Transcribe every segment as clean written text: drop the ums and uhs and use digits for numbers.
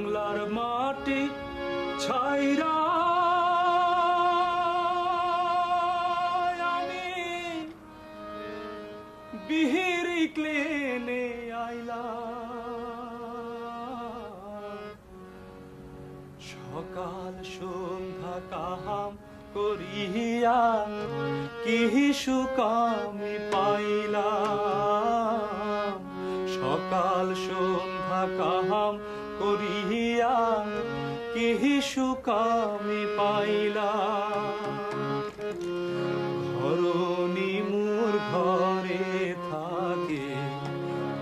বাংলার মাটি ছাইরা আমি বিহিরি ক্লেনে আইলাম সকাল সন্ধ্যা কাহাম করিয়া কি সুখ আমি পাইলাম সকাল সন্ধ্যা কাহাম করিয়া কি সুখ আমি পাইলাম ঘরণী মোর ঘরে থাকে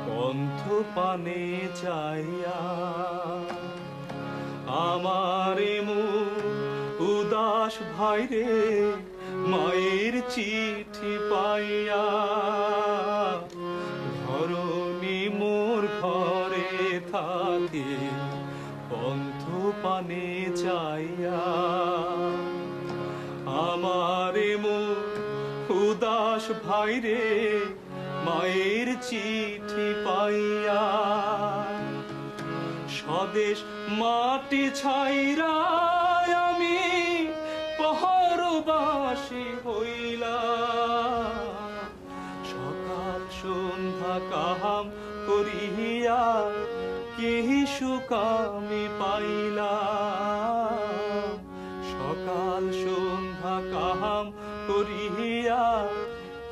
পন্থ পানে চাইয়া আমারে মুখ উদাস ভাইরে মায়ের চিঠি পাইয়া ঘরণী মোর ঘরে থাকে পন্থ পানে চাইয়া আমারে মুখ উদাস ভাইরে মায়ের চিঠি পাইয়া স্বদেশ মাটি ছাইরা আমি পহরবাসী হইলাম সকাল সন্ধ্যা কাহাম করিয়া কি সুখ আমি পাইলাম সকাল সন্ধ্যা কাহাম করিয়া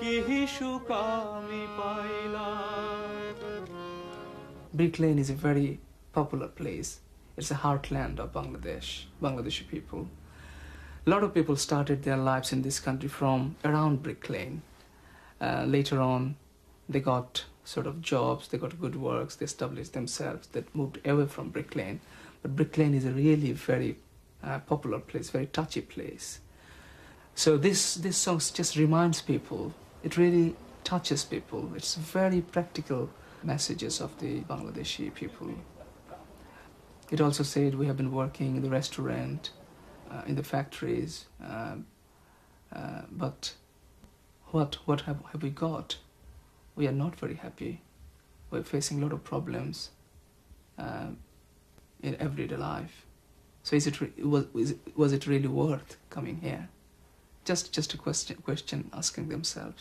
কি সুখ আমি পাইলাম Brick Lane is a very popular place. It's a heartland of Bangladeshi people. A lot of people started their lives in this country from around Brick Lane. Later on, they got sort of jobs, they got good works, they established themselves, they moved away from Brick Lane. But Brick Lane is a really very popular place, very touchy place. So this song just reminds people, it really touches people. It's very practical messages of the Bangladeshi people. It also said we have been working in the restaurant, in the factories, but what have we got? We are not very happy. We're facing a lot of problems in everyday life. So was it really worth coming here? Just a question asking themselves.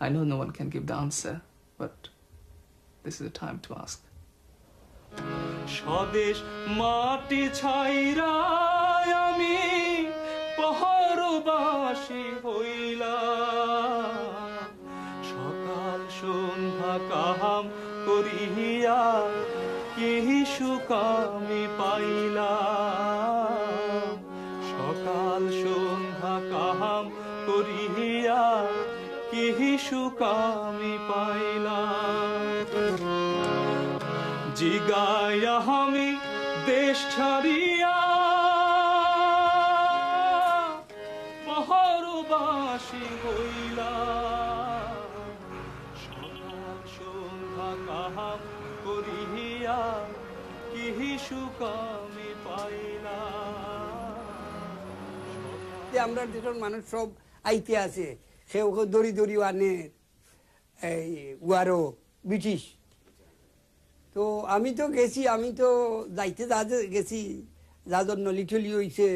I know no one can give the answer, but this is the time to ask. স্বদেশ মাটি ছাইরা আমি পহরবাসী হইলাম সকাল সন্ধ্যা কাহাম করিয়া কি সুখ আমি পাইলাম সকাল সন্ধ্যা কাহাম করিয়া কি সুখ আমি পাইলাম জিগায়া আমি দেশ ছাড়িয়া পহরবাসী হইলাম সকাল সন্ধ্যা কাহাম করিয়া কি সুখ আমি পাইলাম আমরা দেশের মানুষ সব আইতে আছে সেও দড়ি দড়ি আনে এই উয়ারো ব্রিটিশ তো আমি তো যাইতে জাহাজে গেছি জাহাজের নলি টলি হয়েছে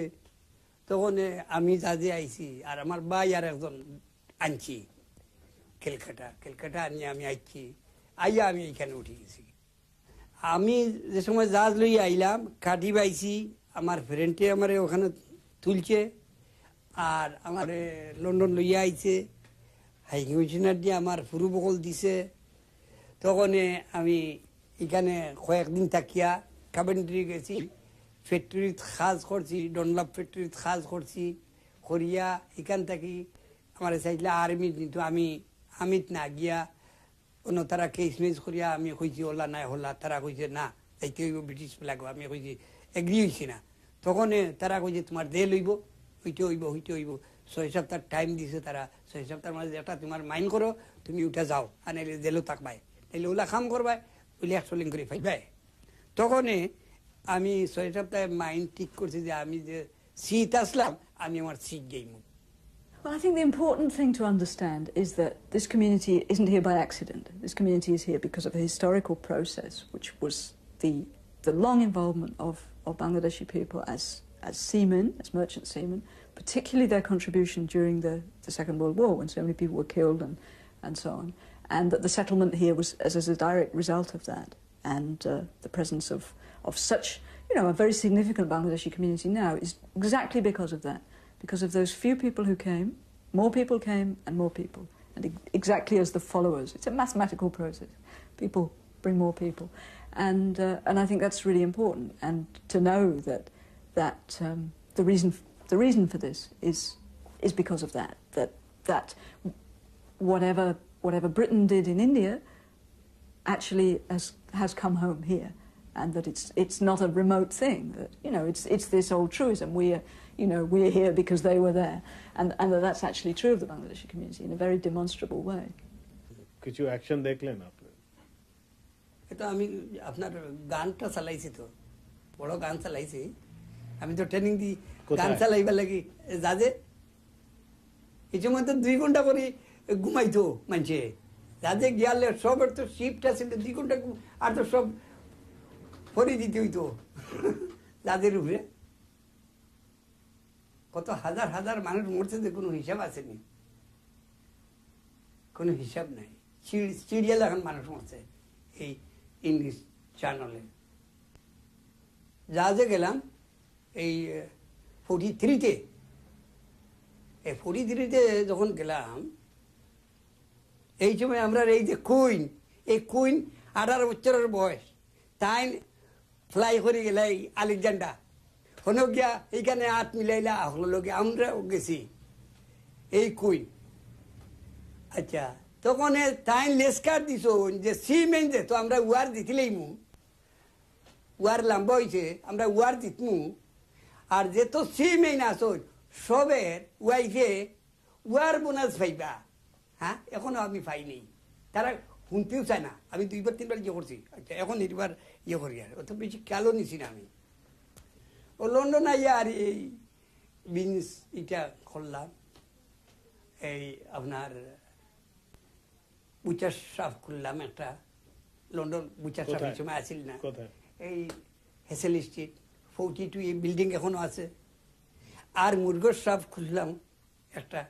তখন আমি জাহাজে আইছি আর আমার ভাই আর একজন আনছি ক্যালকাটা আনিয়ে আমি আইছি আইয়া আমি এইখানে উঠে গেছি আমি যে সময় জাহাজ লইয়া আইলাম কাঠি পাইছি আমার ফ্রেন্ডে আমার ওখানে তুলছে আর আমার লন্ডন লইয়া আইছে হাই কমিশনার দিয়ে আমার ফুরু বকল দিছে তখন আমি এখানে কয়েকদিন থাকিয়া কাবেন্ট্রি গেছি ফ্যাক্টরিত কাজ করছি ডনলাভ ফ্যাক্টরিত কাজ করছি করিয়া এখান থেকে আমার চাইলে আর্মি কিন্তু আমি না গিয়া অন্য তারা কেস মেজ করিয়া আমি কইছি ওলা নাই হলা তারা কইছে না যাইতে হইব ব্রিটিশ লাগবে আমি কইছি এগ্রি হয়েছি না তখন তারা কইছে তোমার দে লইব হইতে হইব 6 সপ্তাহ টাইম দিছে তারা 6 সপ্তাহের মাঝে যেটা তোমার মাইন্ড করো তুমি উঠে যাও আর নাইলে জেলও থাকবাই নাইলে ওলা কাম করবাই ওইলে 100 করে পাইবাই তখন আমি 6 সপ্তাহে মাইন্ড ঠিক করছি যে আমি যে শীত আসলাম আমি আমার শীত যাইব Well, I think the important thing to understand is that this community isn't here by accident. This community is here because of a historical process, which was the the long involvement of Bangladeshi people as seamen, as merchant seamen, particularly their contribution during the Second World War when so many people were killed and so on, and that the settlement here was as a direct result of that, and the presence of such, a very significant Bangladeshi community now is exactly because of that, because of those few people who came, more people came and more people, and exactly as the followers. It's a mathematical process. People bring more people, and I think that's really important, and to know that the reason for this is because of that whatever Britain did in India actually has come home here, and that it's not a remote thing, that it's this old truism, we're here because they were there, and that's actually true of the Bangladeshi community in a very demonstrable way. কিছু action দেখলেন আপনি? এটা আমি আপনার গানটা চালাইছি, তো বড় গান চালাইছি, আমি তো ট্রেনিং দিই গান চালাইবার লাগি যাজে এই সময় তো 2 ঘন্টা করে ঘুমাইতো মানুষে, যাজে গিয়ালে সবের তো শিফট আছে 2 ঘন্টা, আর তো সব ফরি দিতে হইতো যাদের উপরে। কত হাজার হাজার মানুষ মরছে যে কোনো হিসাব আসেনি, কোনো হিসাব নাই। সিরিয়াল এখন মানুষ মরছে এই ইংলিশ চ্যানেলে। জাহাজে গেলাম এই 43-তে, এই 43-তে যখন গেলাম, এই সময় আমরা এই যে কুইন, এই কুইন 18 বছরের বয়স, তাই ফ্লাই করে গেলে এই আলেকজান্ডার হনো গিয়া এইখানে হাত মিলাইলা হলো গিয়া আমরাও গেছি এই কুইন। আচ্ছা, তখন তাই লেসকার দিছ যে সিমেন্ট যে তো আমরা উয়ার দিছিলেই মু, উয়ার লম্বা হয়েছে আমরা উয়ার দিতমু, আর যে তো সিমেন্ট আসো সবের ওয়াইফে উয়ার বোনাস পাইবা। হ্যাঁ, এখনো আমি পাইনি, তারা শুনতেও চায় না। আমি 2-3বার ইয়ে করছি, আচ্ছা এখন এইবার ইয়ে করি, আর অত বেশি খেয়ালও নিছি না আমি। ও লন্ডন আইয়া আর এই বিজনেস এটা করলাম, এই আপনার বুচার সাফ খুললাম একটা, লন্ডন বুচার সাফ এই সময় আসিল না, এই হেসেল স্ট্রিট 42 এই বিল্ডিং এখনো আছে। আর মুরগোর সাফ খুললাম একটা,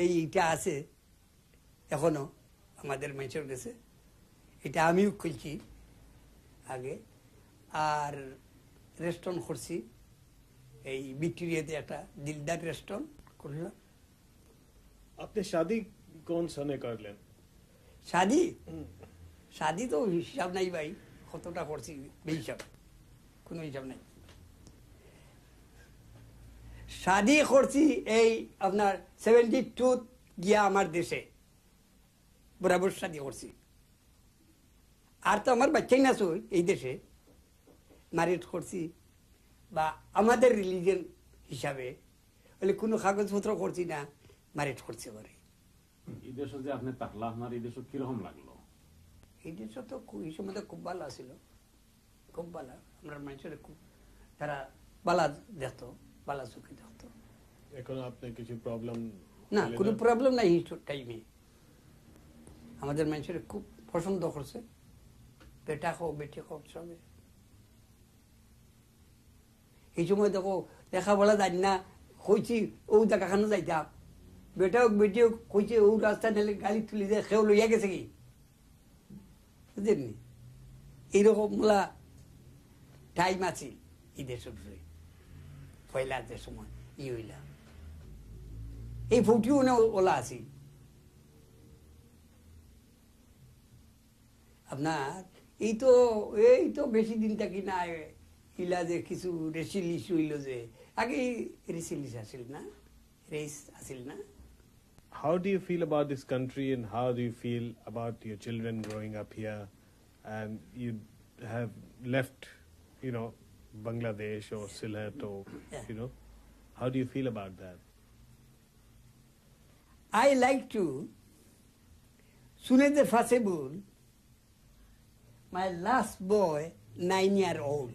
এইটা আছে এখনো আমাদের মানুষের কাছে, এটা আমিও খুলছি আগে। আর রেস্টুরেন্ট করছি এই ভিক্টোরিয়াতে, একটা দিলদার রেস্টুরেন্ট করলাম। আপনি শাদি কোন সনে করলেন? শাদি তো হিসাব নাই ভাই, কতটা করছি বেহিসাব, কোনো হিসাব নাই। শাদি করছি এই আপনার 72 গিয়া আমার দেশে বরাবর শাদি করছি। আর তো আমার বাচ্চাই না সই এই দেশে ম্যারেজ করছি, বা আমাদের রিলিজিয়ন হিসাবে বলে কোনো কাগজপত্র করছি না, ম্যারেজ করছি করে। এই দেশে যে আপনি তাহলে আপনার এই দেশে কিরকম লাগলো? এই দেশে তো এই সময় তো খুব ভালো ছিল, খুব ভালো। আমরা মানুষের খুব তারা বালা দেখতো, বালা চোখে দেখতো। এখন আপনার কিছু প্রবলেম? না, কোনো প্রবলেম নাই। এই টাইমে আমাদের মানুষের খুব পছন্দ করছে, বেটা হোক বেটি হোক সবে। এই সময় দেখো দেখা বলা যায় না, কইছি ও জায়গাখানে যাইতাম, বেটা হোক বেটি হোক কইছে ও রাস্তা নিলে গাড়ি তুলি যায়, খেয়ে লইয়া গেছে কি বুঝলেন? এইরকম মোলা টাইম আছে এই দেশের পয়লা যে সময় ই হইলা, এই ফুটিও না ওলা আছি। আপনার এই তো বেশি দিন থাকি না, ইলা যে কিছু রেসিলিস হইল, যে আগে রেসিলিস আসিল না, রেস আসিল না। How do you feel about this country, and how do you feel about your children growing up here, and you have left, Bangladesh or Sylhet, or how do you feel about that? I like to, soon as possible, my last boy, 9-year-old,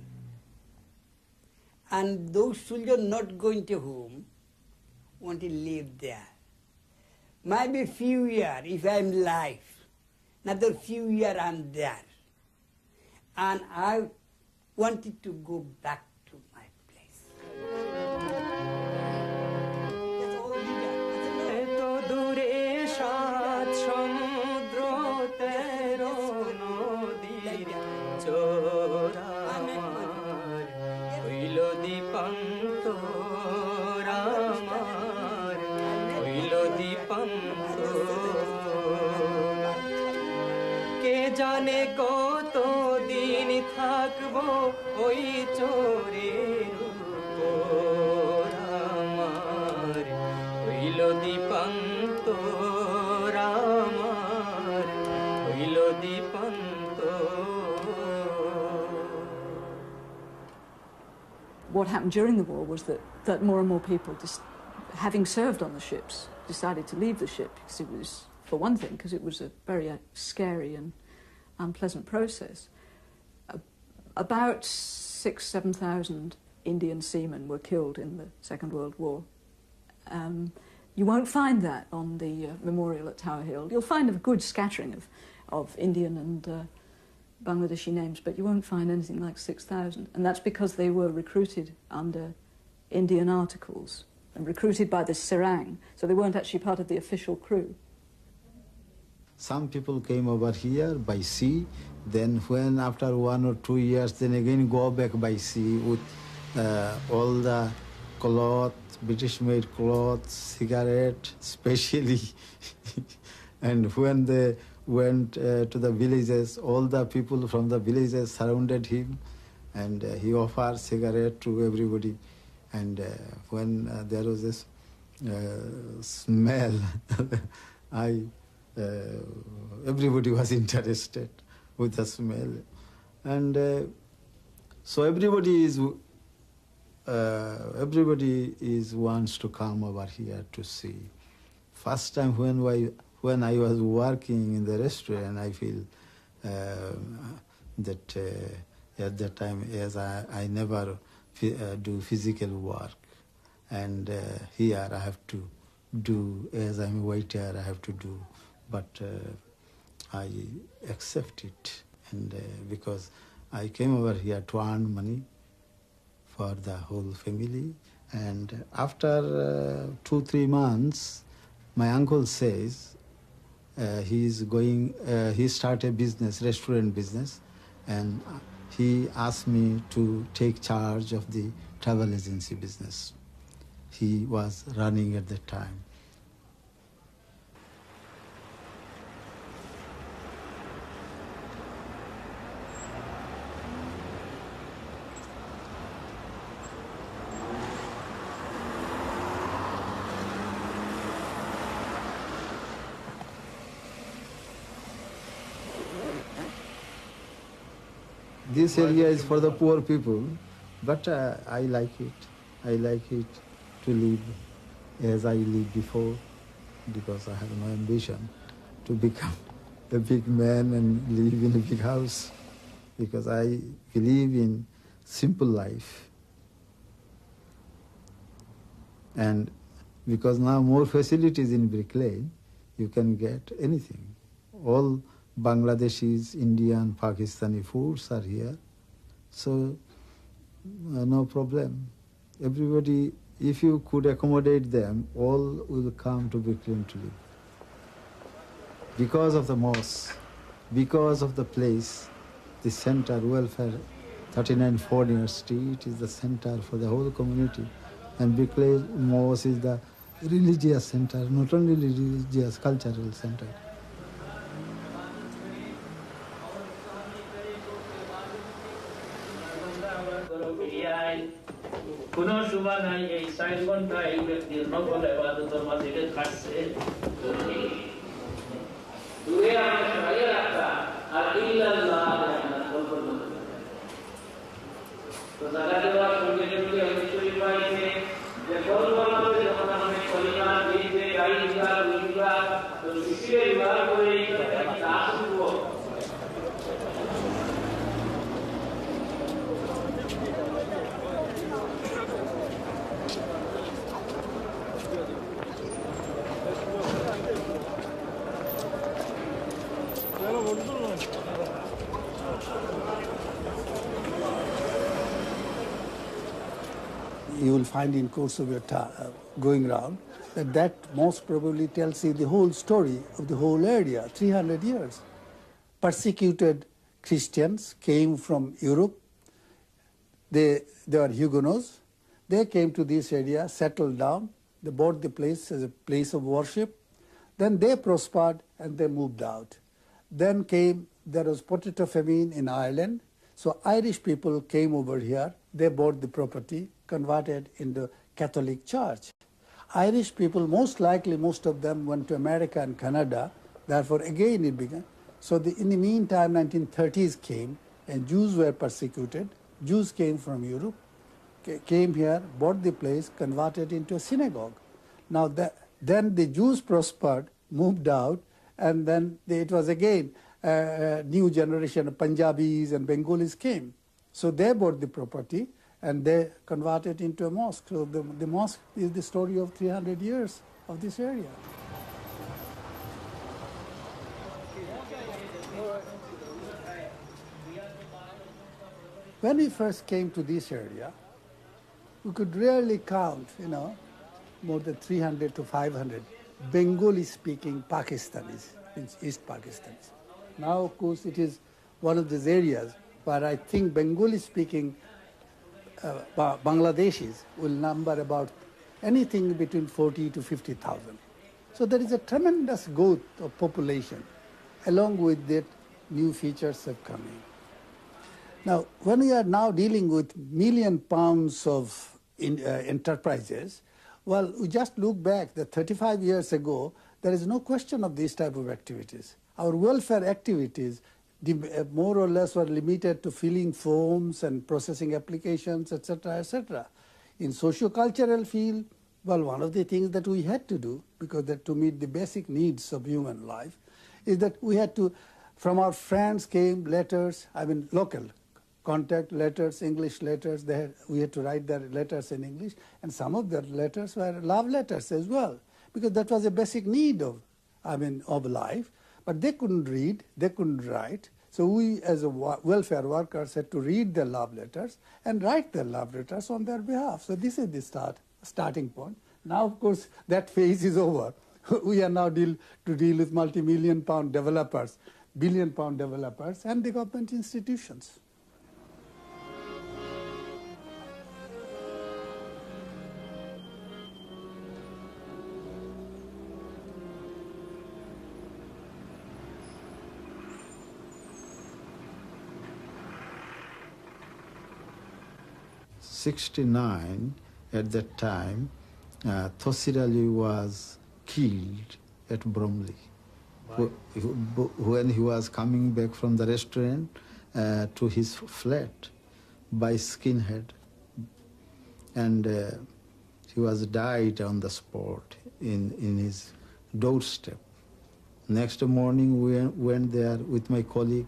and those children not going to home want to live there. Maybe few years, if I'm alive, another few years I'm there. And I wanted to go back to my place. That's all he got. I said, এত দূরে সাত সমুদ্র তেরো নদীর চোরা আমার হইল দীপান্তর আমার হইল দীপান্তর কে জানে কত দিন থাকবো ওই চোরের উপর আমার হইল দীপান্তর আমার হইল দীপান্তর What happened during the war was that more and more people, having served on the ships, decided to leave the ship because it was, for one thing, because it was a very scary and unpleasant process. About 6,000-7,000 Indian seamen were killed in the Second World War. You won't find that on the memorial at Tower Hill. You'll find a good scattering of Indian and Bangladeshi names, but you won't find anything like 6,000. And that's because they were recruited under Indian articles and recruited by the Serang, so they weren't actually part of the official crew. Some people came over here by sea, then when after 1 or 2 years, then again go back by sea with all the cloth, British-made cloth, cigarette, especially. And when they went to the villages, all the people from the villages surrounded him, and he offered cigarette to everybody. And when there was this smell, everybody was interested with the smell. And so everybody wants to come over here to see. First time when I was working in the restaurant, I feel that at that time, as I never do physical work, and here I have to do, as I'm a waiter, I have to do, but I accept it, and because I came over here to earn money for the whole family, and after 2-3 months, my uncle says he started a business, restaurant business, and he asked me to take charge of the travel agency business he was running at that time. This area is for the poor people, but I like it. I like it to live as I lived before, because I have no ambition to become a big man and live in a big house, because I believe in simple life. And because now more facilities in Brick Lane, you can get anything. All Bangladeshis, Indian, Pakistani foods are here, so no problem. Everybody, if you could accommodate them, all will come to Brick Lane to live. Because of the mosque, because of the place, the center, welfare, 39 Fordner Street is the center for the whole community. And Brick Lane Mosque is the religious center, not only religious, cultural center. কোন সুবা নাই এই 4 ঘন্টা এই ব্যক্তির নফল ইবাদতের মাঝে কাটছে দূরে আমরা সবাই রাখা আর ইল্লাল্লাহ তো জায়গাতে ওরা সঙ্গে সঙ্গে হিস্টরি পাইছে যে বলবলাতে যখন আমরা কলিমা দিতে গাইবা বুঝবা তো শিশিরে বার করে একটা আসব you will find in course of your going round, that most probably tells you the whole story of the whole area, 300 years. Persecuted Christians came from Europe. They were Huguenots. They came to this area, settled down. They bought the place as a place of worship. Then they prospered and they moved out. Then there was potato famine in Ireland. So Irish people came over here. They bought the property, converted into Catholic Church. Irish people, most likely, most of them went to America and Canada. Therefore, again it began. So in the meantime, 1930s came, and Jews were persecuted. Jews came from Europe, came here, bought the place, converted into a synagogue. Now, then the Jews prospered, moved out, and then it was again a new generation of Punjabis and Bengalis came. So they bought the property, and they converted into a mosque. So the mosque is the story of 300 years of this area. When we first came to this area, we could rarely count, more than 300 to 500 Bengali-speaking Pakistanis, East Pakistanis. Now, of course, it is one of these areas where I think Bengali-speaking Bangladeshis will number about anything between 40 to 50,000. So there is a tremendous growth of population. Along with that, new features have come in. Now, when we are now dealing with £1 million of enterprises, well, we just look back that 35 years ago, there is no question of these type of activities. Our welfare activities more or less were limited to filling forms and processing applications, etc., etc. In socio-cultural field, well, one of the things that we had to do, because to meet the basic needs of human life, is that we had to, from our friends came letters, local contact letters, English letters. We had to write their letters in English, and some of their letters were love letters as well, because that was a basic need of life. But they couldn't read, they couldn't write. So we, as welfare workers, had to read their love letters and write their love letters on their behalf. So this is the starting point. Now, of course, that phase is over. We are now to deal with multi-million-pound developers, billion-pound developers, and the government institutions. '69, at that time, Tosir Ali was killed at Bromley. When he was coming back from the restaurant to his flat by skinhead, and he was died on the spot in his doorstep. Next morning we went there with my colleague,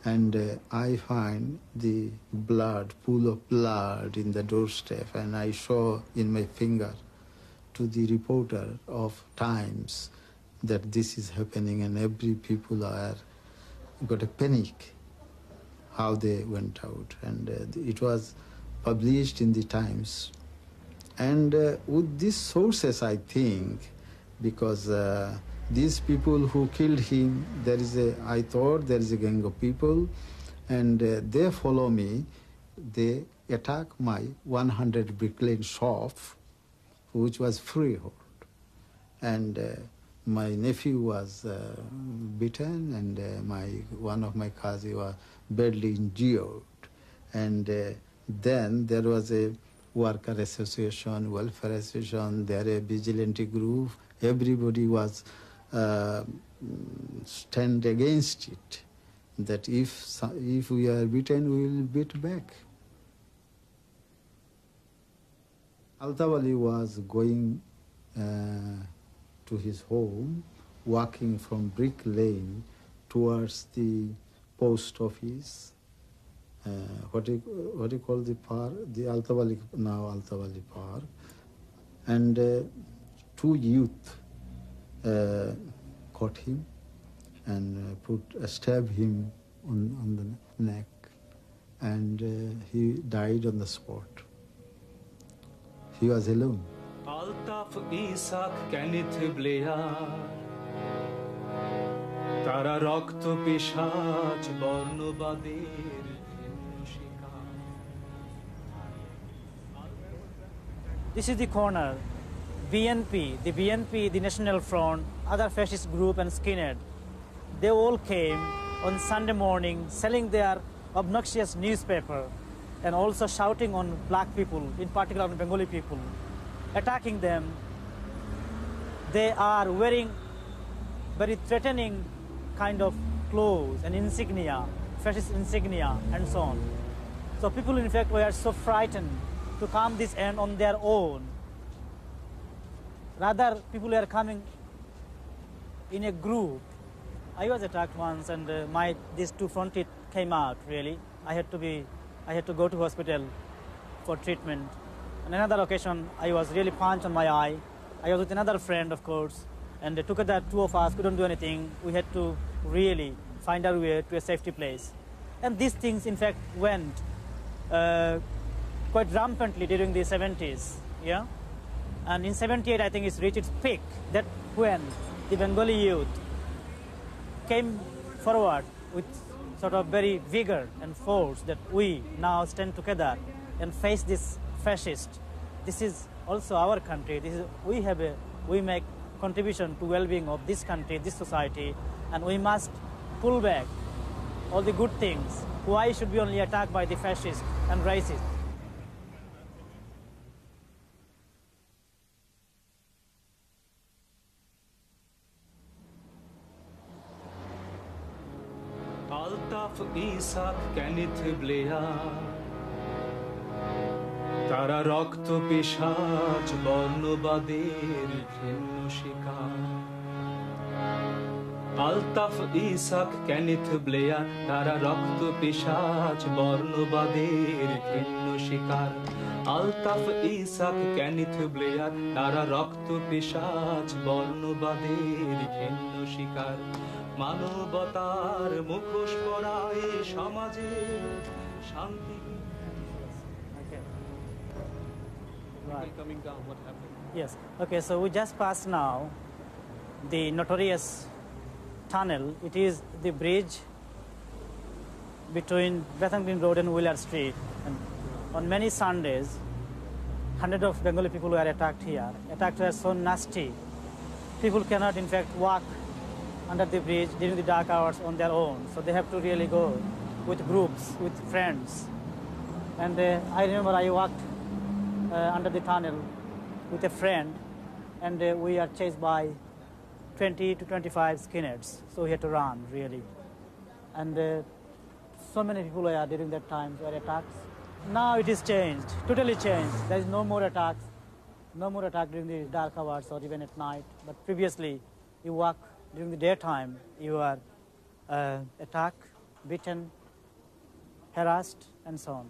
and I find the pool of blood in the doorstep, and I show in my finger to the reporter of Times that this is happening, and every people got a panic how they went out, and it was published in the Times. And with these sources, I think, because these people who killed him, I thought there is a gang of people, and they follow me. They attack my 100 Brick Lane shop, which was freehold. And my nephew was beaten, and one of my cousins was badly injured. And then there was a worker association, welfare association, there a vigilante group. Everybody was stand against it, that if we are beaten, we will beat back. Altaf Ali was going to his home, walking from Brick Lane towards the post office. What do you call the park? The Altaf Ali Park. And two youth caught him and stabbed him on the neck, and he died on the spot. he was alone. Altaf Isaac Kenneth Blair তারা রক্ত পিশাচ বর্ণবাদের শিকার This is the corner. BNP, the National Front, other fascist group and skinhead, they all came on Sunday morning selling their obnoxious newspaper and also shouting on black people, in particular on Bengali people, attacking them. They are wearing very threatening kind of clothes and insignia, fascist insignia and so on. So people in fact were so frightened to come this end on their own. Rather, people were coming in a group. I was attacked once, and these two front teeth came out. Really, I had to go to hospital for treatment. On another occasion, I was really punched on my eye. I was with another friend, of course, and together two of us couldn't do anything. We had to really find our way to a safety place, and these things, in fact, went quite rampantly during the 70s. Yeah. And in 78, I think it's reached its peak, that when the Bengali youth came forward with sort of very vigor and force that we now stand together and face this fascist. This is also our country. We make contribution to well-being of this country, this society, and we must pull back all the good things. Why should we only attacked by the fascists and racists? Altaf Isaac Kenneth Blair তারা রক্ত পিশাচ বর্ণবাদের ঘৃণ্য শিকার Altaf Isaac Kenneth Blair তারা রক্ত পিশাচ বর্ণবাদের ঘৃণ্য শিকার আলতাফ ইসাক কেনিথ ব্লেয়ার তারা রক্ত পিশাচ বর্ণবাদের ঘৃণ্য শিকার মানবতার মুখোশ পরায় সমাজে শান্তি Coming down, what happened? Yes. Okay, so we just passed now the notorious tunnel. It is the bridge between Bethnal Green Road and Willard Street. And on many Sundays, hundreds of Bengali people were attacked here. Attacks were so nasty. People cannot, in fact, walk under the bridge during the dark hours on their own. So they have to really go with groups, with friends. And I remember I walked under the tunnel with a friend, and we are chased by 20 to 25 skinheads. So we had to run, really. And so many people were during that time were attacks. Now it is changed, totally changed. There is no more attacks, no more attack during the dark hours or even at night. But previously, you walk during the daytime, you are attacked, beaten, harassed, and so on.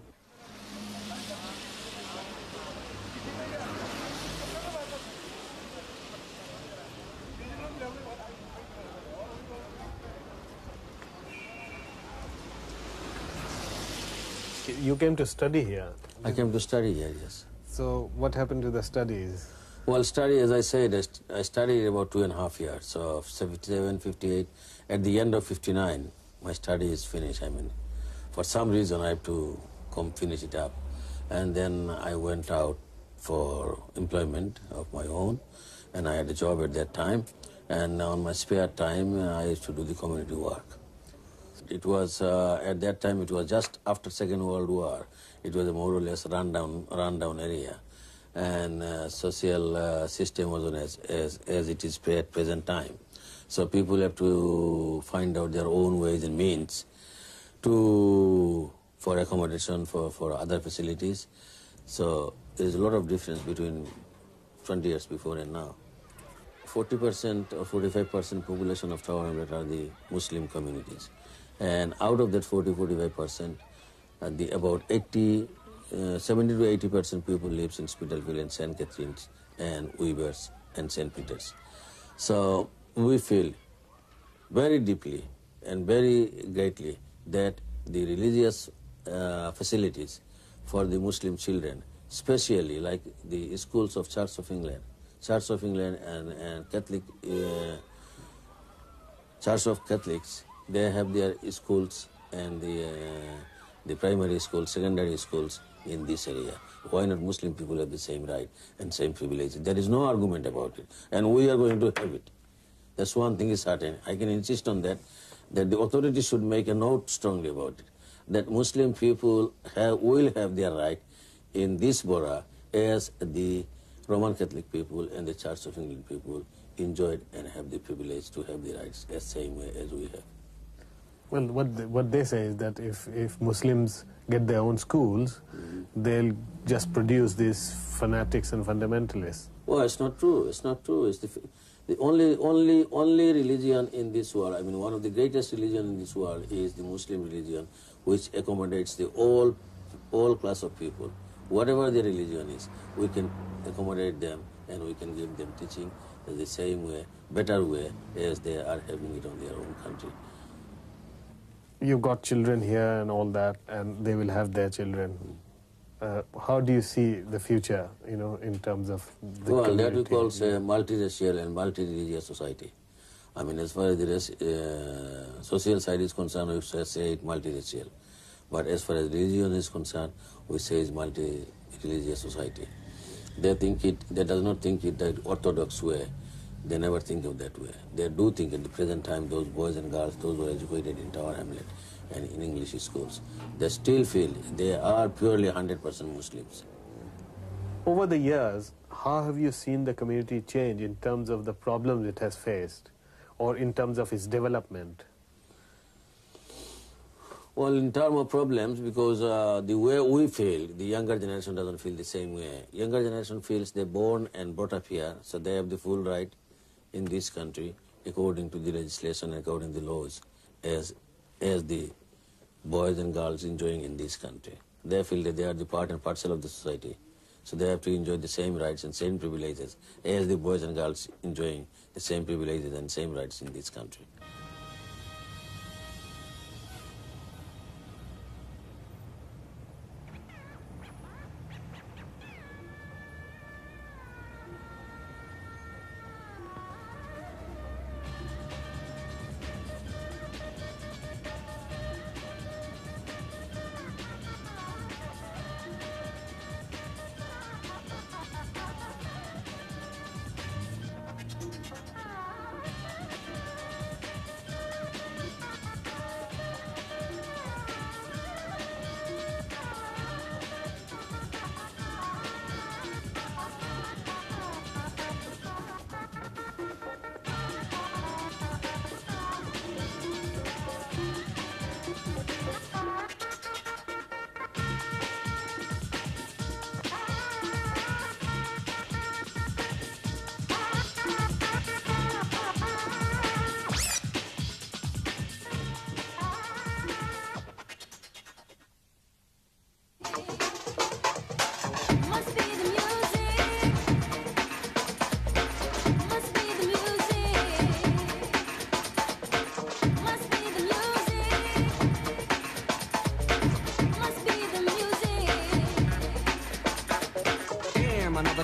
You came to study here. I came to study here, yes. So what happened to the studies? Well, study, as I said, I studied about 2.5 years. So 57, 58, at the end of 59, my study is finished. I mean, for some reason, I have to come finish it up. And then I went out for employment of my own, and I had a job at that time. And on my spare time, I used to do the community work. It was, at that time, it was just after Second World War. It was a more or less rundown area. And social system wasn't as it is at present time. So people have to find out their own ways and means for accommodation, for other facilities. So there's a lot of difference between 20 years before and now. 40% or 45% population of Tower Hamlet are the Muslim communities. And out of that 40-45%, about 70 to 80% people lives in Spitalfield and St. Catherine's and Weavers and St. Peter's. So we feel very deeply and very greatly that the religious facilities for the Muslim children especially like the schools of Church of England and Catholic Church of Catholics, they have their schools and the primary schools, secondary schools in this area. Why not Muslim people have the same right and same privileges? There is no argument about it, and we are going to have it. That's one thing is certain. I can insist on that the authorities should make a note strongly about it, that Muslim people will have their right in this borough as the Roman Catholic people and the Church of England people enjoyed and have the privilege to have the rights as same way as we have. Well, what they say is that if Muslims get their own schools, they'll just produce these fanatics and fundamentalists. Well, it's not true. It's not true. It's the only religion in this world, I mean, one of the greatest religions in this world is the Muslim religion, which accommodates the all class of people. Whatever their religion is, we can accommodate them and we can give them teaching in the same way, better way, as they are having it on their own country. You've got children here and all that, and they will have their children. How do you see the future, in terms of the Well, community? that we call a multiracial and multi-religious society. I mean, as far as the social side is concerned, we say it multiracial. But as far as religion is concerned, we say it's multi-religious society. They does not think it that orthodox way. They never think of that way. They do think at the present time those boys and girls, those who are educated in Tower Hamlet and in English schools, they still feel they are purely 100% Muslims. Over the years, how have you seen the community change in terms of the problems it has faced, or in terms of its development? Well, in terms of problems, because the way we feel, the younger generation doesn't feel the same way. Younger generation feels they're born and brought up here, so they have the full right in this country, according to the legislation, according to the laws, as the boys and girls enjoying in this country. They feel that they are the part and parcel of the society, so they have to enjoy the same rights and same privileges as the boys and girls enjoying the same privileges and same rights in this country.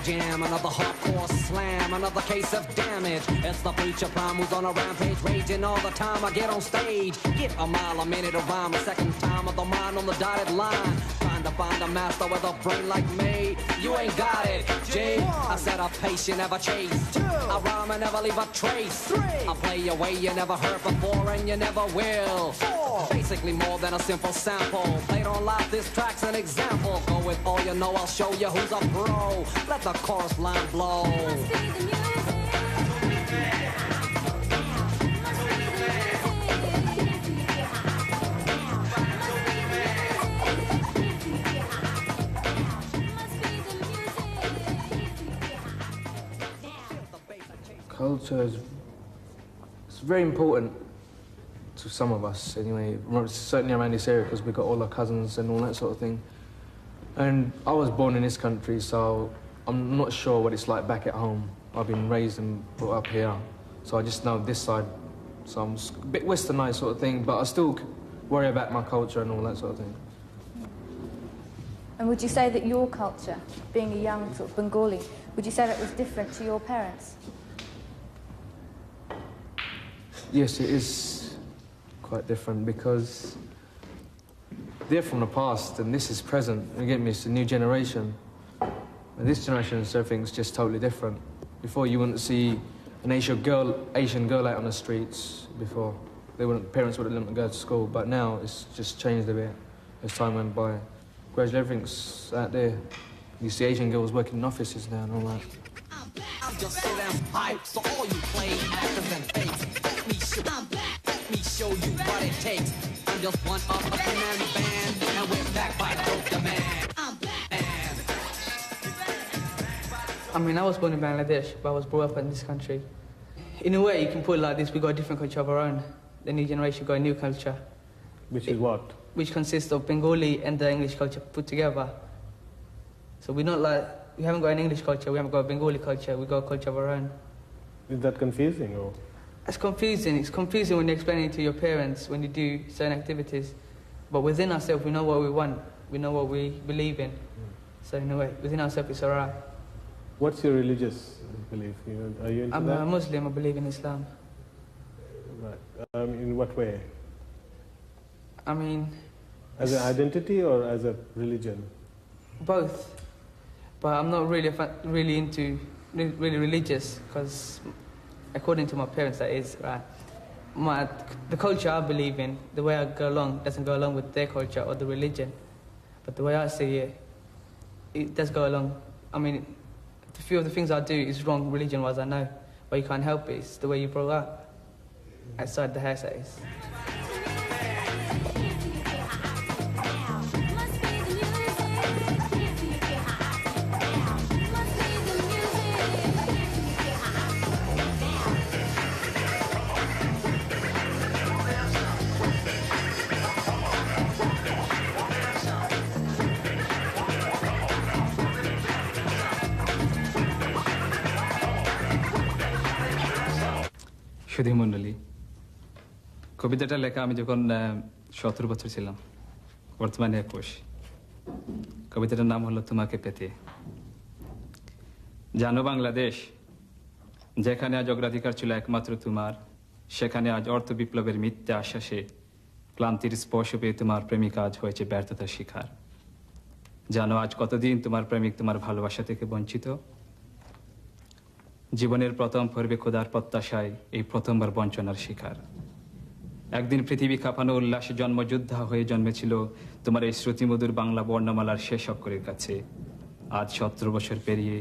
Jam, another hardcore slam, another case of damage. It's the preacher prime who's on a rampage, raging all the time I get on stage. Get a mile a minute of rhyme, a second time of the mind on the dotted line. Trying to find a master with a brain like me. You ain't got it, G. I said a pace you never chase. I rhyme and never leave a trace. I play a way you never heard before and you never will. Basically more than a simple sample. Played on live, this track's an example. Go with all you know, I'll show you who's a pro. Let the chorus line blow. Culture is very important to some of us anyway, certainly around this area because we've got all our cousins and all that sort of thing. And I was born in this country, so I'm not sure what it's like back at home. I've been raised and brought up here, so I just know this side. So I'm a bit westernised sort of thing, but I still worry about my culture and all that sort of thing. And would you say that your culture, being a young sort of Bengali, would you say that was different to your parents? Yes, it is quite different because they're from the past and this is present. Again, it's a new generation. And this generation, everything's just totally different. Before, you wouldn't see an Asian girl out on the streets before. Parents wouldn't let them go to school, but now it's just changed a bit as time went by. Gradually, everything's out there. You see Asian girls working in offices now and all that. I'm just so damn hyped, so all you play actors and fakes, let me show you what it takes. I'm just one of a canary band, and we're back by Dope the Man. I'm black. I mean, I was born in Bangladesh, but I was brought up in this country. In a way, you can put it like this: we got a different culture of our own. The new generation got a new culture. Which is what? Which consists of Bengali and the English culture put together. So we're not like, we haven't got an English culture, we haven't got a Bengali culture, we got a culture of our own. Is that confusing or? It's confusing. It's confusing when you explain it to your parents when you do certain activities. But within ourselves, we know what we want. We know what we believe in. So in a way, within ourselves, it's alright. What's your religious belief? Are you into I'm that? a Muslim. I believe in Islam. Right. In what way? I mean, as an identity or as a religion? Both. But I'm not really really religious because, according to my parents, that is right. The culture I believe in, the way I go along, doesn't go along with their culture or the religion. But the way I see it, it does go along. I mean, a few of the things I do is wrong religion-wise, I know, but you can't help it. It's the way you brought up. Outside the house, that is. সুধী মণ্ডলী, কবিতাটা লেখা আমি যখন 17 বছর ছিলাম, বর্তমানে 21। কবিতাটার নাম হলো তোমাকে পেতে। জানো বাংলাদেশ, যেখানে আজ অগ্রাধিকার ছিল একমাত্র তোমার, সেখানে আজ অর্থ বিপ্লবের মিথ্যা আশ্বাসে ক্লান্তির স্পর্শ পেয়ে তোমার প্রেমিকা আজ হয়েছে ব্যর্থতার শিকার। জানো আজ কতদিন তোমার প্রেমিক তোমার ভালোবাসা থেকে বঞ্চিত। জীবনের প্রথম পর্বে খোদার প্রত্যাশায় এই প্রথমবার বঞ্চনার শিকার। একদিন পৃথিবী কাঁপানো উল্লাসে জন্মযোদ্ধা হয়ে জন্মেছিল তোমার এই শ্রুতিমধুর বাংলা বর্ণমালার শেষ অক্ষরের কাছে। আজ 17 বছর পেরিয়ে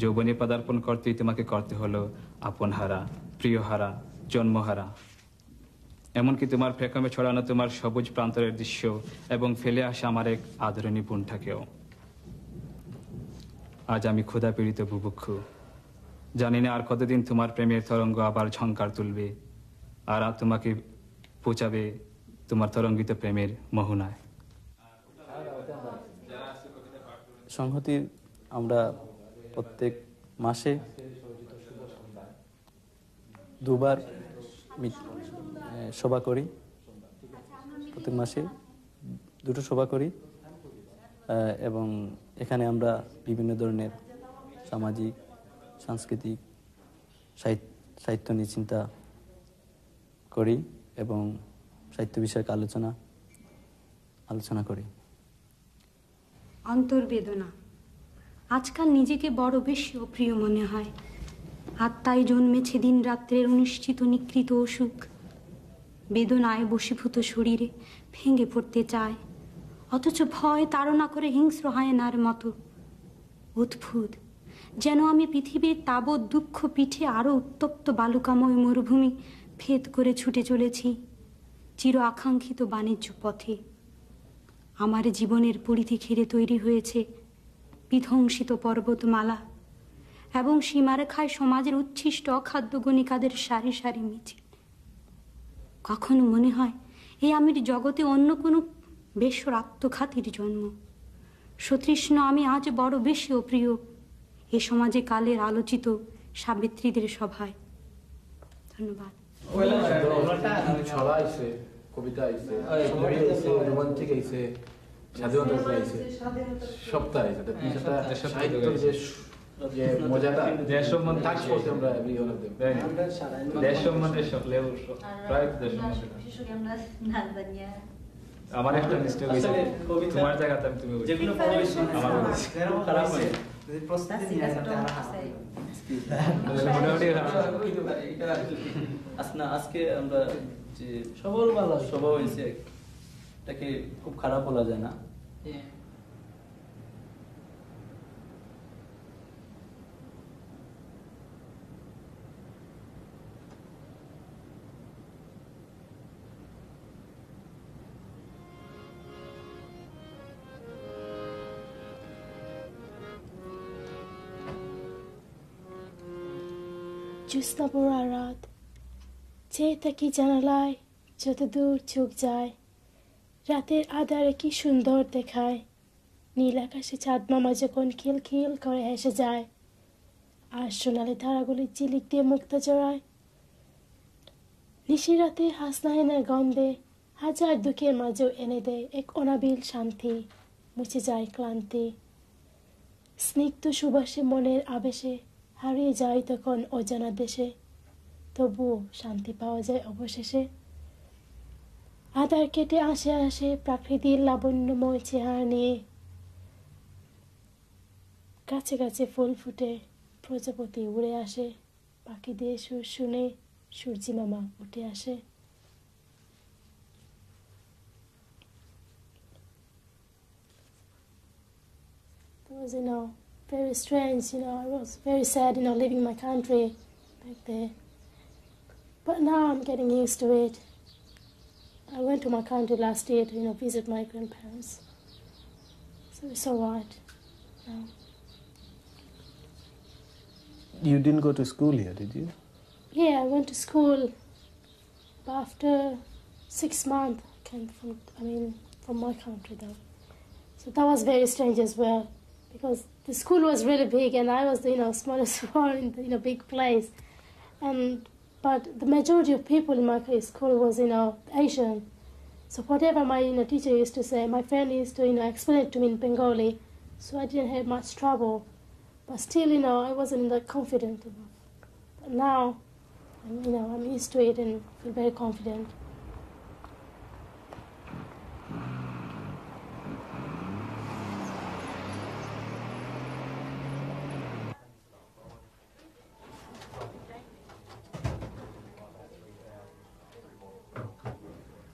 যৌবনে পদার্পণ করতেই তোমাকে করতে হলো আপনহারা, প্রিয়হারা, জন্মহারা। এমনকি তোমার প্রেমে ছড়ানো তোমার সবুজ প্রান্তরের দৃশ্য এবং ফেলে আসা আমার এক আদরণী বোনটাকেও। আজ আমি ক্ষুধা পীড়িত বুভুক্ষু। জানি না আর কতদিন তোমার প্রেমের তরঙ্গ আবার ঝঙ্কার তুলবে আর তোমাকে পৌঁছাবে তোমার তরঙ্গিত প্রেমের মোহনায়। সংহতির আমরা প্রত্যেক মাসে দুবার সভা করি, প্রত্যেক মাসে 2টো সভা করি এবং এখানে আমরা বিভিন্ন ধরনের সামাজিক, সাংস্কৃতিক, সাহিত্য নিয়ে চিন্তা করি এবং সাহিত্য বিষয়ক আলোচনা করি। অন্তর্বেদনা আজকাল নিজেকে বড় বেশি অপ্রিয় মনে হয়। আত্মায় জন্মেছে দিন রাত্রের অনিশ্চিত নিকৃত অসুখ। বেদনায় বশীভূত শরীরে ভেঙে পড়তে চায়, অথচ ভয় তাড়না করে হিংস্র হায়নার মতো। অদ্ভুত, যেন আমি পৃথিবীর তাবৎ দুঃখ পিঠে আরো উত্তপ্ত বালুকাময় মরুভূমি ভেদ করে ছুটে চলেছি চির আকাঙ্ক্ষিত বাণিজ্য পথে। আমার জীবনের পরিধি ঘিরে তৈরি হয়েছে বিধ্বংসিত পর্বতমালা এবং সীমারেখায় সমাজের উচ্ছিষ্ট অখাদ্য গণিকাদের সারি সারি মিছিল। কখনো মনে হয় এই আমির জগতে অন্য কোনো বেশর আত্মঘাতীর জন্ম। সতৃষ্ণ আমি আজ বড় বেশি অপ্রিয় এ সমাজে কালের আলোচিত সাবিত্রীদের সভায়। ধন্যবাদ। ছড়া আইছে, কবিতা আইছে, রোমান্টিক আইছে, স্বাধীনতা চাইছে সপ্তাহে এটা সাহিত্যের যে মজাটা দেশ সম্বন্ধে তাজ করতে আমরা দেশ সম্বন্ধে সকলেও প্রায় দেশ সম্বন্ধে আমার একটা মিস্টেক হয়েছে তোমার জায়গাতে আমি তুমি যেগুলো আমার খারাপ হয় আজকে আমরা যে সভা হয়েছে এটাকে খুব খারাপ বলা যায় না। জ্যোৎস্না পড়া রাত, চেয়ে থাকি জানালায় যত দূর চোখ যায়, রাতের আধারে কি সুন্দর দেখায়, নীল আকাশে চাঁদ মামা যখন খিল খিল করে হেসে যায়, আর সোনালি ধারাগুলি চিলিক দিয়ে মুক্তা জড়ায়। নিশি রাতে হাসনাহেনার গন্ধে হাজার দুঃখের মাঝেও এনে দেয় এক অনাবিল শান্তি, মুছে যায় ক্লান্তি। স্নিগ্ধ সুবাসে মনের আবেশে হারিয়ে যায় তখন অজানা দেশে, তবুও শান্তি পাওয়া যায় অবশেষে। আধার কেটে আসে আসে প্রাকৃতিক লাবণ্যময় চেহারা নিয়ে, গাছে গাছে ফুল ফুটে প্রজাপতি উড়ে আসে, পাখিদের সুর শুনে সূর্যি মামা উঠে আসে। It was, very strange, I was very sad, leaving my country back there. But now I'm getting used to it. I went to my country last year to, visit my grandparents. So it's all right now. You didn't go to school here, did you? Yeah, I went to school, but after 6 months, I came from my country though. So that was very strange as well, because the school was really big and I was the smallest one in the big place, but the majority of people in my school was Asian. So whatever my teacher used to say, my friend used to explain it to me in Bengali, so I didn't have much trouble. But still, I wasn't that confident enough. But now, I'm used to it and feel very confident.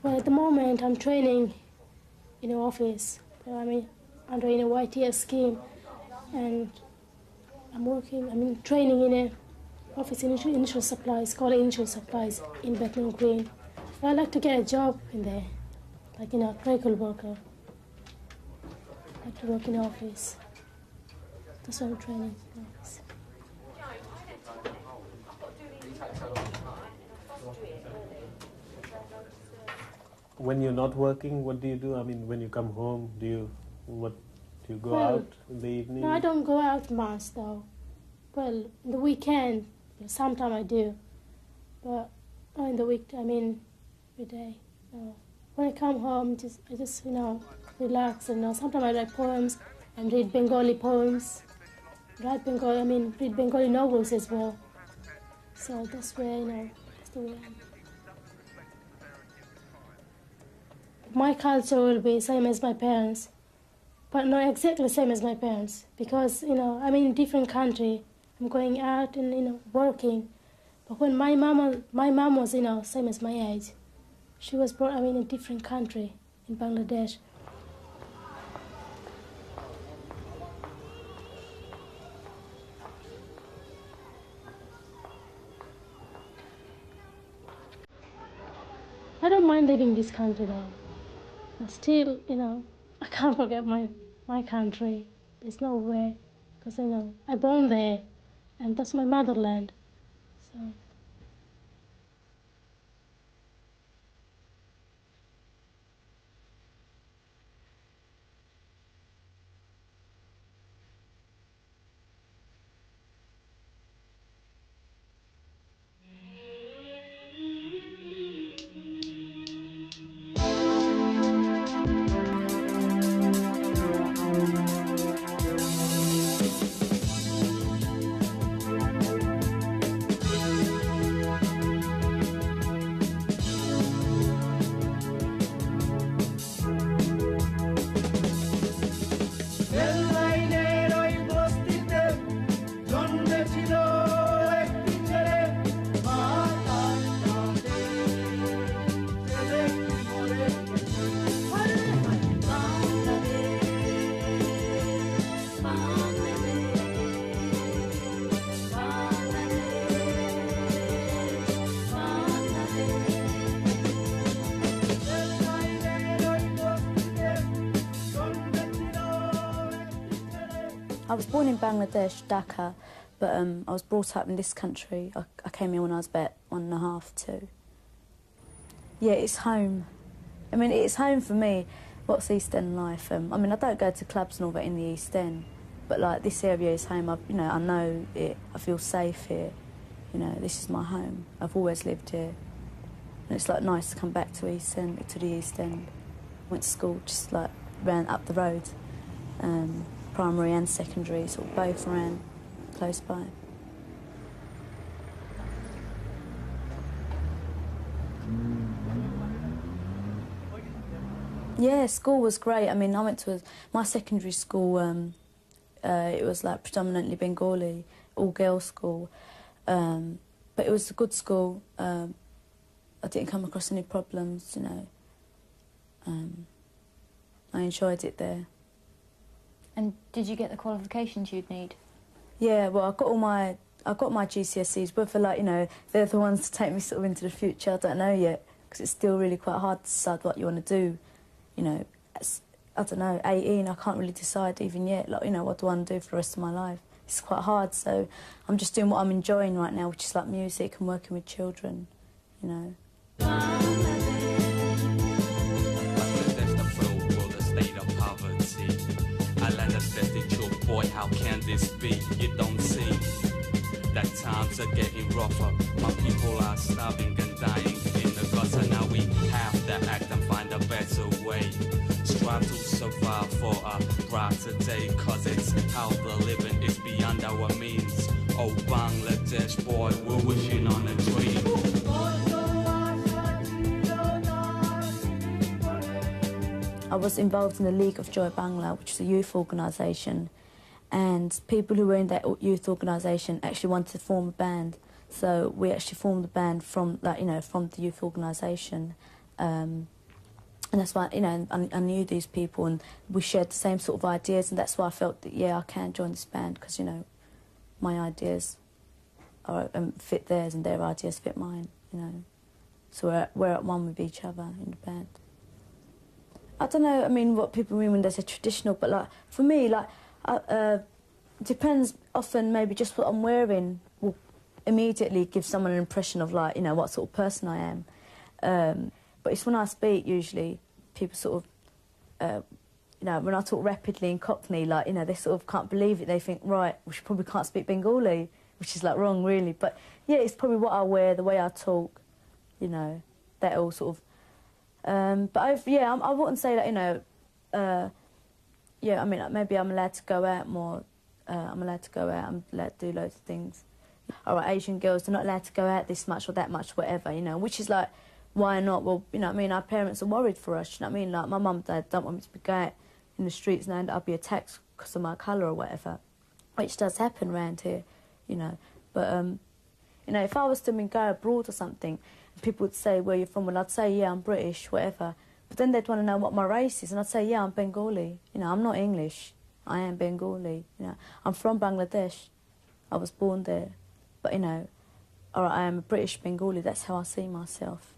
Well, at the moment, I'm training in an office. Under a YTS scheme, and I'm training in an office in initial supplies, called Initial Supplies in Bethnal Green. So I'd like to get a job in there, like clerical worker. I'd like to work in an office. That's why I'm training in an office. When you're not working, what do you do? When you come home, do you go out in the evening? No, I don't go out much though. Well, in the weekend, sometimes I do, but not in the week. Every day. No. When I come home, I just relax and sometimes I write poems and read Bengali poems. Read Bengali novels as well. So that's where that's the way I am. My culture will be same as my parents, but not exactly same as my parents, because I'm in a different country. I'm going out and working. But when my mom was same as my age, she was born in a different country in Bangladesh. I don't mind leaving this country though. But still, I can't forget my country. There's no way, because I born there, and that's my motherland. So. I was born in Bangladesh, Dhaka, but I was brought up in this country. I came here when I was about 1.5, 2. Yeah, it's home. I mean, it's home for me. What's East End life? I mean, I don't go to clubs and all that in the East End, but like this area is home. I know it. I feel safe here. You know, this is my home. I've always lived here, and it's like nice to come back to the East End. Went to school just like ran up the road, primary and secondary, sort of both ran close by. Yeah, school was great. I mean, I went to my secondary school. It was like predominantly Bengali, all girls school, but it was a good school. I didn't come across any problems, you know. I enjoyed it there. And did you get the qualifications you'd need? Yeah, well, I got my GCSEs, but for like, you know, they're the ones to take me sort of into the future. I don't know yet, because it's still really quite hard to decide what you want to do. You know, I don't know, 18, I can't really decide even yet. Like, you know, what do I want to do for the rest of my life? It's quite hard, so I'm just doing what I'm enjoying right now, which is like music and working with children, you know. Boy, how can this be? You don't see that times are getting rougher. My people are starving and dying in the gutter. Now we have to act and find a better way. Strive to survive for a brighter day, cause it's how the living is beyond our means. Oh, Bangladesh, boy, we're wishing on a dream. I was involved in the League of Joy Bangla, which is a youth organisation, and people who were in that youth organisation actually wanted to form a band. So we actually formed a band from, like, you know, from the youth organisation, and that's why, you know, I knew these people and we shared the same sort of ideas, and that's why I felt that, yeah, I can join this band, because, you know, my ideas are, fit theirs and their ideas fit mine, you know. So we're at one with each other in the band. I don't know, I mean, what people mean when they say traditional, but, like, for me, like, depends often, maybe just what I'm wearing will immediately give someone an impression of, like, you know, what sort of person I am. But it's when I speak, usually, people sort of, you know, when I talk rapidly in Cockney, like, you know, they sort of can't believe it. They think, right, we probably can't speak Bengali, which is, like, wrong, really. But, yeah, it's probably what I wear, the way I talk, you know, that all sort of... but I wouldn't say that, you know, yeah, I mean, maybe I'm allowed to go out more. I'm allowed to go out, I'm allowed to do loads of things. All right, Asian girls, they're not allowed to go out this much or that much, whatever, you know, which is like, why not? Well, you know what I mean, our parents are worried for us, you know what I mean? Like, my mum and dad don't want me to go out in the streets and I'll be attacked because of my colour or whatever, which does happen around here, you know. But, you know, if I was to go abroad or something, people would say, where you're from? Well, I'd say, yeah, I'm British, whatever. But then they'd want to know what my race is, and I'd say, yeah, I'm Bengali. You know, I'm not English. I am Bengali. You know, I'm from Bangladesh. I was born there. But, you know, all right, I am a British Bengali. That's how I see myself.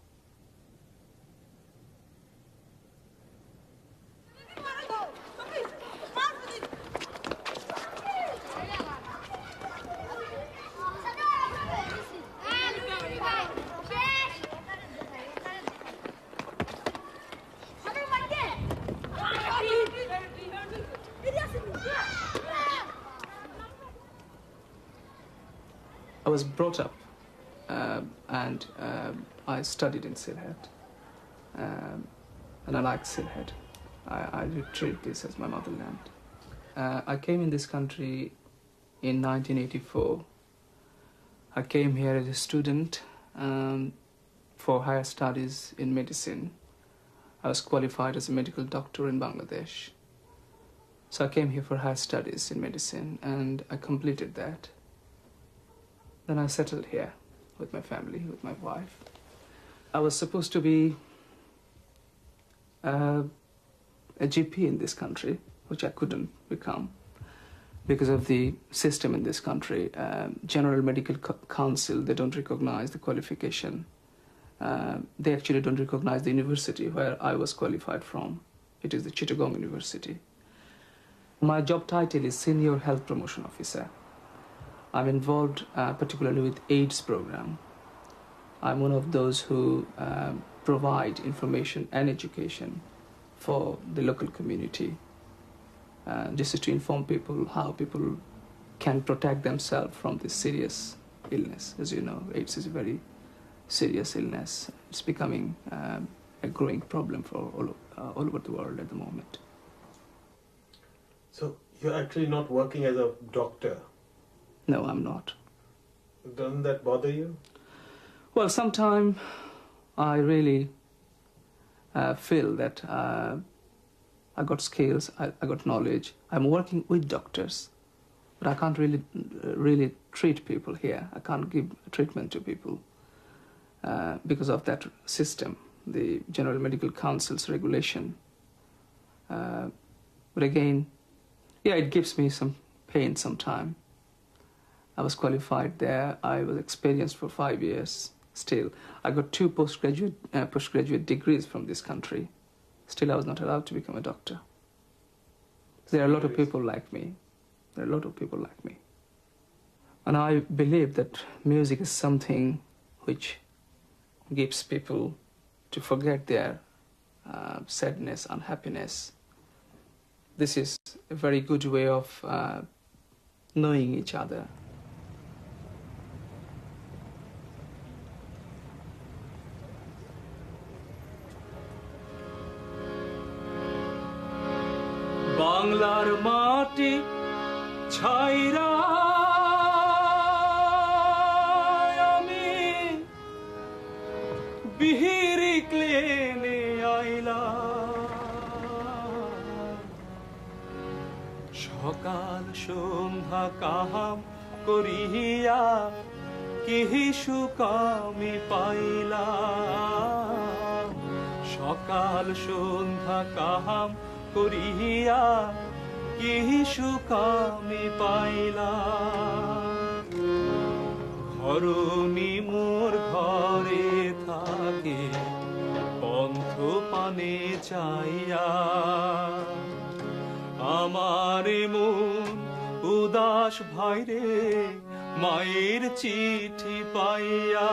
I was brought up and I studied in Sylhet, and I like Sylhet. I treat this as my motherland. I came in this country in 1984. I came here as a student for higher studies in medicine. I was qualified as a medical doctor in Bangladesh. So I came here for higher studies in medicine, and I completed that. Then I settled here with my family, with my wife. I was supposed to be a GP in this country, which I couldn't become because of the system in this country. General Medical Council, they don't recognize the qualification. They actually don't recognize the university where I was qualified from. It is the Chittagong University. My job title is Senior Health Promotion Officer. I'm involved particularly with AIDS program. I'm one of those who provide information and education for the local community. This is to inform people how people can protect themselves from this serious illness. As you know, AIDS is a very serious illness. It's becoming a growing problem for all over the world at the moment. So you're actually not working as a doctor? No, I'm not. Doesn't that bother you? Well, sometimes I really feel that I got skills, I got knowledge. I'm working with doctors, but I can't really treat people here. I can't give treatment to people because of that system, the General Medical Council's regulation. But again, yeah, it gives me some pain sometimes. I was qualified there. I was experienced for 5 years. Still, I got 2 postgraduate degrees from this country. Still, I was not allowed to become a doctor. There are a lot of people like me. There are a lot of people like me. And I believe that music is something which gives people to forget their sadness, unhappiness. This is a very good way of knowing each other. বাংলার মাটি ছাইরা আমি বিহিরি ক্লেনে আইলা সকাল সন্ধ্যা কাহাম করিয়া কিহি সুখ আমি পাইলাম সকাল সন্ধ্যা কাহাম করিয়া কি সুখ আমি পাইলাম ধরণী মোর ঘরে থাকে পন্থ পানে চাইয়া আমার মন উদাস ভাইরে মায়ের চিঠি পাইয়া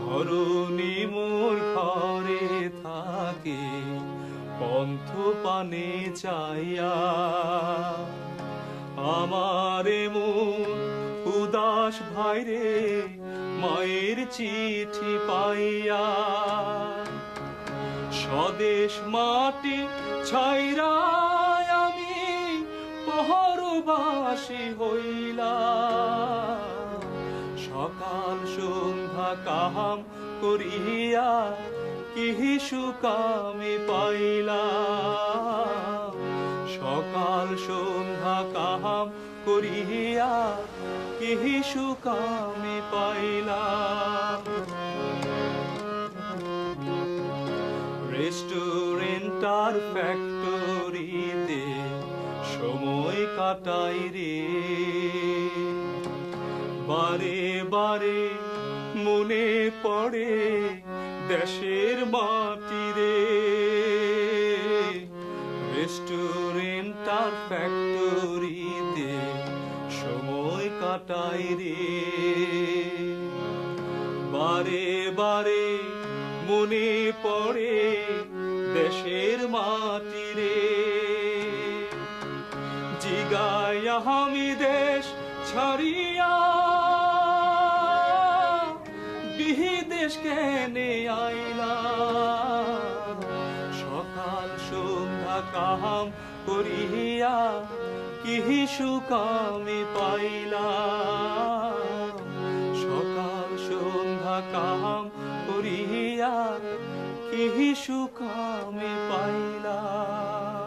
ধরণী মোর ঘরে থাকে পন্থ পানে চাইয়া আমার মন উদাস ভাইরে মায়ের চিঠি পাইয়া স্বদেশ মাটি ছাইরা আমি পহরবাসী হইলাম সকাল সন্ধ্যা কাহাম করিয়া কি সুখ আমি পাইলাম সকাল সন্ধ্যা কাহাম করিয়া কি সুখ আমি পাইলাম রেস্টুরেন্ট আর ফ্যাক্টরিতে সময় কাটাই রে বারে বারে মনে পড়ে দেশের মাটি রে রেস্টুরেন্ট আর ফ্যাক্টরিতে সময় কাটাই রে বারে বারে মনে পড়ে দেশের মাটি রে জিগায় আমি দেশ ছাড়িয়া বিদেশ কেনে আইলা সকাল সন্ধ্যা কাহাম করিয়া কি সুখ আমি পাইলাম সকাল সন্ধ্যা কাহাম করিয়া কি সুখ আমি পাইলাম